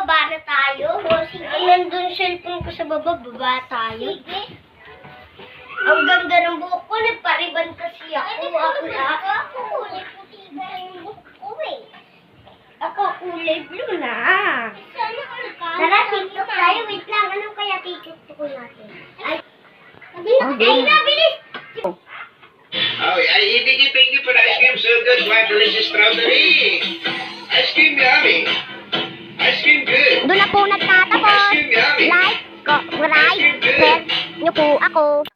baba na tayo. O, sige. Nandun cellphone ko sa baba, baba tayo. Sige. Ang ganda ng buhok ko, nagpariban kasi ako. Ako, kulay puti ba yung buhok ko eh. Ako, kulay blue na. Tara, TikTok tayo. Wait lang, anong kaya TikTok ko natin? Ay, nabilis! Oh, Ibigay, thank you for the ice cream. So good. Wow, delicious strawberry. Ice cream yummy. Ice cream good. Doon na po nagtatapos. Ice cream yummy. Like, share nyo po ako.